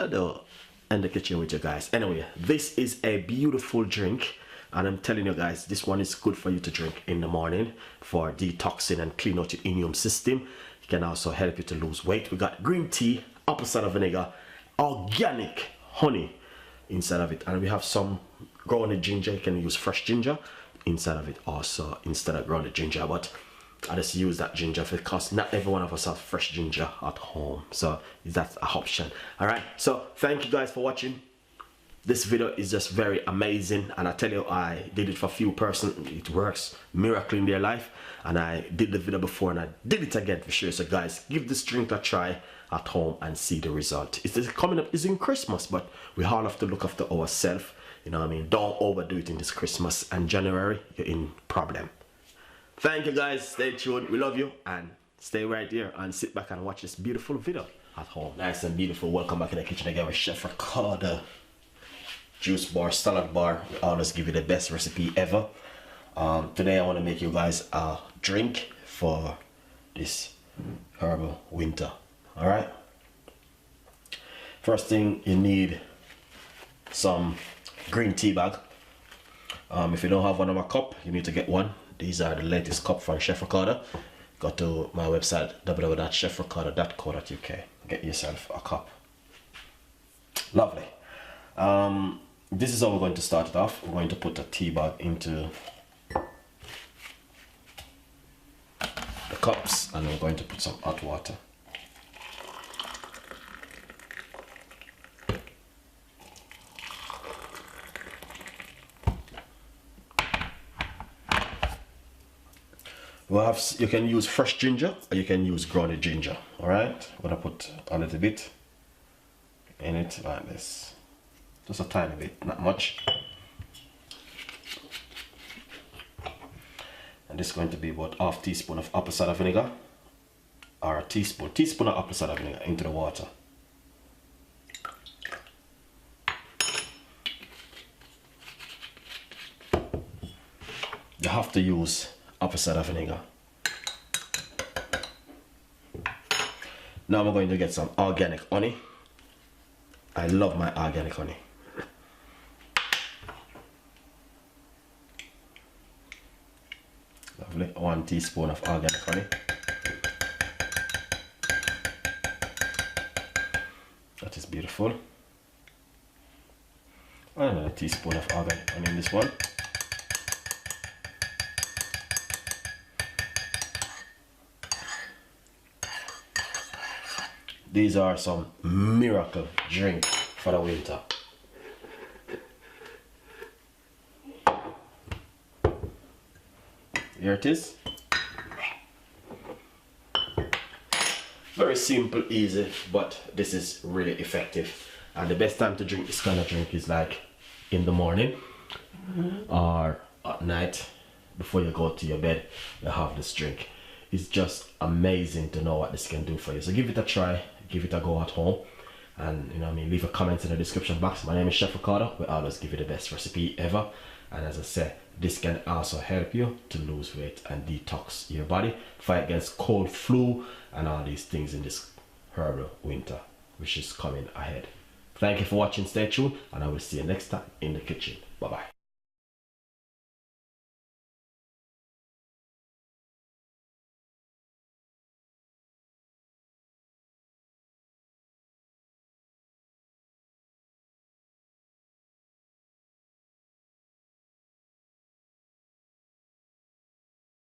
Ricardo in the kitchen with you guys. Anyway, this is a beautiful drink, and I'm telling you guys, this one is good for you to drink in the morning for detoxing and clean out your immune system. It can also help you to lose weight. We got green tea, apple cider vinegar, organic honey inside of it, and we have some grounded ginger. You can use fresh ginger inside of it also instead of grounded ginger, but I just use that ginger because not every one of us have fresh ginger at home, so that's an option. All right, so thank you guys for watching. This video is just very amazing, and I tell you, I did it for a few persons. It works miracle in their life, and I did the video before and I did it again for sure. So guys, give this drink a try at home and see the result. It's coming up, it's in Christmas, but we all have to look after ourselves, you know what I mean? Don't overdo it in this Christmas and January, you're in problem. Thank you guys, stay tuned, we love you, and stay right here and sit back and watch this beautiful video at home. Nice and beautiful. Welcome back in the kitchen again with Chef Ricardo. Juice bar, salad bar, we always give you the best recipe ever. Today I want to make you guys a drink for this herbal winter. All right, first thing, you need some green tea bag. If you don't have one of my cup, you need to get one. These are the latest cup from Chef Ricardo. Go to my website www.chefricardo.co.uk. get yourself a cup. Lovely. This is how we're going to start it off. We're going to put a tea bag into the cups, and we're going to put some hot water. We'll have, you can use fresh ginger or you can use grounded ginger. All right, I'm gonna put a little bit in it like this, just a tiny bit, not much. And this is going to be about half teaspoon of apple cider vinegar, or a teaspoon of apple cider vinegar into the water. You have to use apple cider vinegar. Now we're going to get some organic honey. I love my organic honey. Lovely. 1 teaspoon of organic honey. That is beautiful. And another teaspoon of organic honey in this one. These are some miracle drink for the winter. Here it is. Very simple, easy, but this is really effective. And the best time to drink this kind of drink is like in the morning or at night before you go to your bed. You have this drink. It's just amazing to know what this can do for you. So give it a try, give it a go at home, and you know what I mean, leave a comment in the description box. My name is Chef Ricardo. We always give you the best recipe ever, and as I said, this can also help you to lose weight and detox your body, fight against cold, flu, and all these things in this herbal winter which is coming ahead. Thank you for watching, stay tuned, and I will see you next time in the kitchen. Bye bye.